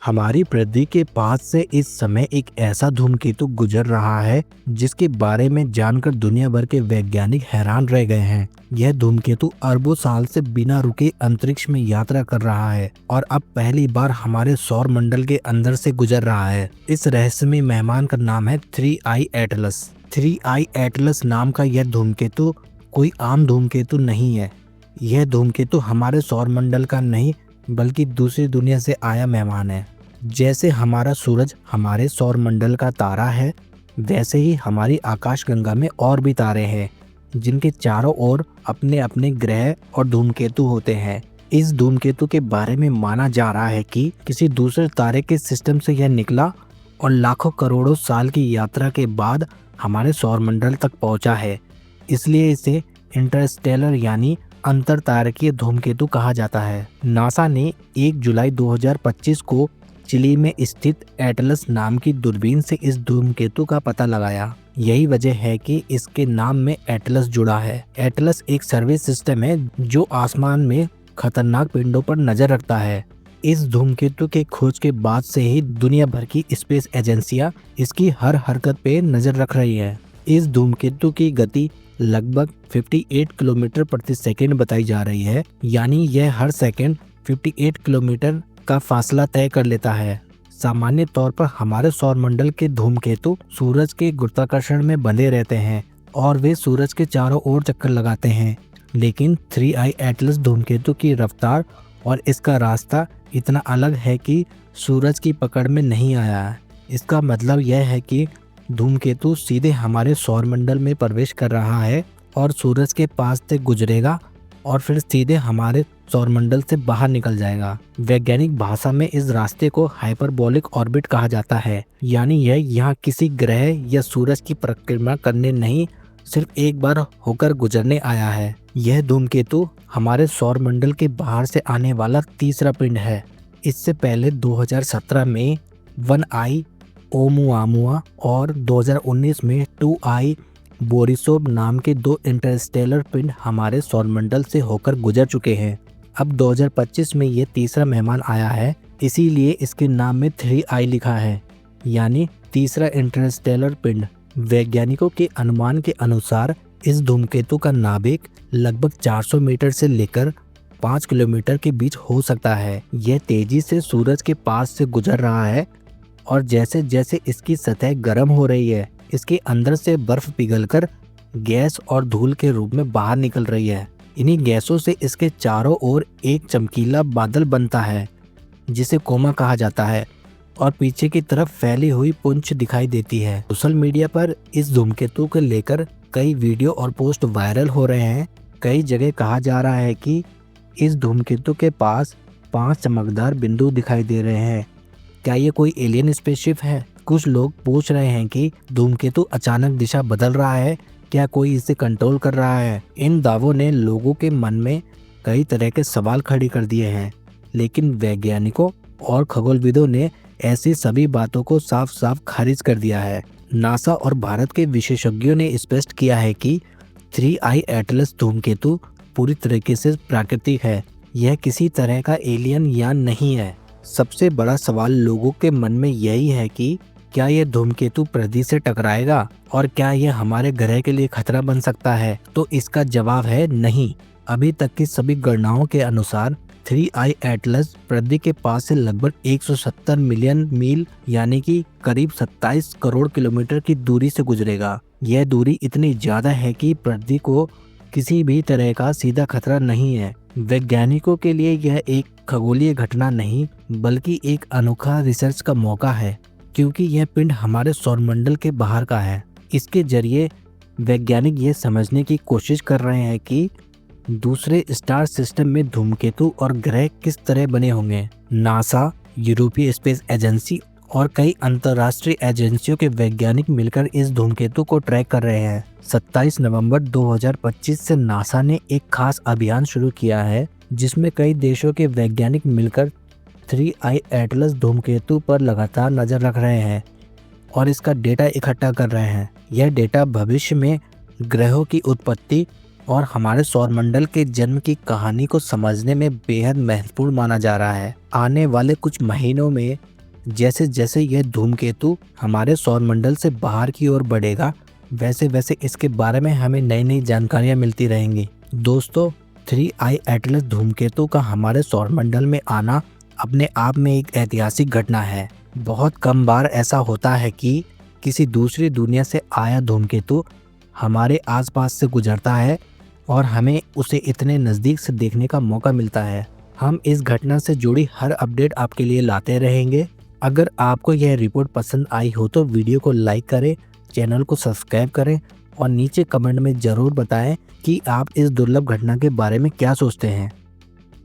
हमारी पृथ्वी के पास से इस समय एक ऐसा धूमकेतु गुजर रहा है जिसके बारे में जानकर दुनिया भर के वैज्ञानिक हैरान रह गए हैं। यह धूमकेतु अरबों साल से बिना रुके अंतरिक्ष में यात्रा कर रहा है और अब पहली बार हमारे सौर मंडल के अंदर से गुजर रहा है। इस रहस्यमय मेहमान का नाम है 3I एटलस। 3I एटलस नाम का यह धूमकेतु कोई आम धूमकेतु नहीं है। यह धूमकेतु हमारे सौर मंडल का नहीं बल्कि दूसरी दुनिया से आया मेहमान है। जैसे हमारा सूरज हमारे सौर मंडल का तारा है, वैसे ही हमारी आकाशगंगा में और भी तारे हैं जिनके चारों ओर अपने अपने ग्रह और धूमकेतु होते हैं। इस धूमकेतु के बारे में माना जा रहा है कि किसी दूसरे तारे के सिस्टम से यह निकला और लाखों करोड़ों साल की यात्रा के बाद हमारे सौर मंडल तक पहुंचा है। इसलिए इसे इंटरस्टेलर यानी अंतर तारकीय धूमकेतु कहा जाता है। नासा ने 1 जुलाई 2025 को चिली में स्थित एटलस नाम की दूरबीन से इस धूमकेतु का पता लगाया। यही वजह है कि इसके नाम में एटलस जुड़ा है। एटलस एक सर्वे सिस्टम है जो आसमान में खतरनाक पिंडों पर नजर रखता है। इस धूमकेतु के खोज के बाद से ही दुनिया भर की स्पेस एजेंसियां इसकी हर हरकत पे नजर रख रही है। इस धूमकेतु की गति लगभग 58 किलोमीटर प्रति सेकंड बताई जा रही है, यानी यह हर सेकंड 58 किलोमीटर का फासला तय कर लेता है। सामान्य तौर पर हमारे सौर मंडल के धूमकेतु सूरज के गुरुत्वाकर्षण में बंधे रहते हैं और वे सूरज के चारों ओर चक्कर लगाते हैं, लेकिन 3I एटलस धूमकेतु की रफ्तार और इसका रास्ता इतना अलग है कि सूरज की पकड़ में नहीं आया है। इसका मतलब यह है कि धूमकेतु सीधे हमारे सौर मंडल में प्रवेश कर रहा है और सूरज के पास से गुजरेगा और फिर सीधे हमारे सौर मंडल से बाहर निकल जाएगा। वैज्ञानिक भाषा में इस रास्ते को हाइपरबोलिक ऑर्बिट कहा जाता है, यानी यह यहाँ किसी ग्रह या सूरज की परिक्रमा करने नहीं, सिर्फ एक बार होकर गुजरने आया है। यह धूमकेतु हमारे सौर मंडल के बाहर से आने वाला तीसरा पिंड है। इससे पहले 2017 में 1I ओमुआमुआ और 2019 में 2I बोरिसोव नाम के 2 इंटरस्टेलर पिंड हमारे सौर मंडल से होकर गुजर चुके हैं। अब 2025 में ये तीसरा मेहमान आया है, इसीलिए इसके नाम में 3I लिखा है, यानी तीसरा इंटरस्टेलर पिंड। वैज्ञानिकों के अनुमान के अनुसार इस धूमकेतु का नाभिक लगभग 400 मीटर से लेकर 5 किलोमीटर के बीच हो सकता है। यह तेजी से सूरज के पास से गुजर रहा है और जैसे जैसे इसकी सतह गर्म हो रही है, इसके अंदर से बर्फ पिघलकर गैस और धूल के रूप में बाहर निकल रही है। इन्हीं गैसों से इसके चारों ओर एक चमकीला बादल बनता है जिसे कोमा कहा जाता है और पीछे की तरफ फैली हुई पुंछ दिखाई देती है। सोशल मीडिया पर इस धूमकेतु को लेकर कई वीडियो और पोस्ट वायरल हो रहे हैं। कई जगह कहा जा रहा है कि इस धूमकेतु के पास 5 चमकदार बिंदु दिखाई दे रहे हैं। क्या ये कोई एलियन स्पेसशिप है? कुछ लोग पूछ रहे हैं कि धूमकेतु अचानक दिशा बदल रहा है, क्या कोई इसे कंट्रोल कर रहा है? इन दावों ने लोगों के मन में कई तरह के सवाल खड़े कर दिए हैं, लेकिन वैज्ञानिकों और खगोलविदों ने ऐसी सभी बातों को साफ साफ खारिज कर दिया है। नासा और भारत के विशेषज्ञों ने स्पष्ट किया है कि 3I एटलस धूमकेतु पूरी तरीके से प्राकृतिक है। यह किसी तरह का एलियन यान नहीं है। सबसे बड़ा सवाल लोगों के मन में यही है कि क्या यह धूमकेतु पृथ्वी से टकराएगा और क्या यह हमारे ग्रह के लिए खतरा बन सकता है? तो इसका जवाब है नहीं। अभी तक की सभी गणनाओं के अनुसार 3I एटलस पृथ्वी के पास से लगभग 170 मिलियन मील यानी कि करीब 27 करोड़ किलोमीटर की दूरी से गुजरेगा। यह दूरी इतनी ज्यादा है कि पृथ्वी को किसी भी तरह का सीधा खतरा नहीं है। वैज्ञानिकों के लिए यह एक खगोलीय घटना नहीं बल्कि एक अनोखा रिसर्च का मौका है, क्योंकि यह पिंड हमारे सौरमंडल के बाहर का है। इसके जरिए वैज्ञानिक ये समझने की कोशिश कर रहे हैं कि दूसरे स्टार सिस्टम में धूमकेतु और ग्रह किस तरह बने होंगे। नासा, यूरोपीय स्पेस एजेंसी और कई अंतर्राष्ट्रीय एजेंसियों के वैज्ञानिक मिलकर इस धूमकेतु को ट्रैक कर रहे हैं। 27 नवंबर 2025 से नासा ने एक खास अभियान शुरू किया है जिसमें कई देशों के वैज्ञानिक मिलकर 3I एटलस धूमकेतु पर लगातार नजर रख रहे हैं और इसका डेटा इकट्ठा कर रहे हैं। यह डेटा भविष्य में ग्रहों की उत्पत्ति और हमारे सौरमंडल के जन्म की कहानी को समझने में बेहद महत्वपूर्ण माना जा रहा है। आने वाले कुछ महीनों में जैसे जैसे यह धूमकेतु हमारे सौरमंडल से बाहर की ओर बढ़ेगा, वैसे वैसे इसके बारे में हमें नई नई जानकारियां मिलती रहेंगी। दोस्तों, 3I एटलस धूमकेतु का हमारे सौरमंडल में आना अपने आप में एक ऐतिहासिक घटना है। बहुत कम बार ऐसा होता है कि किसी दूसरी दुनिया से आया धूमकेतु हमारे आसपास से गुजरता है और हमें उसे इतने नज़दीक से देखने का मौका मिलता है। हम इस घटना से जुड़ी हर अपडेट आपके लिए लाते रहेंगे। अगर आपको यह रिपोर्ट पसंद आई हो तो वीडियो को लाइक करें, चैनल को सब्सक्राइब करें और नीचे कमेंट में ज़रूर बताएं कि आप इस दुर्लभ घटना के बारे में क्या सोचते हैं।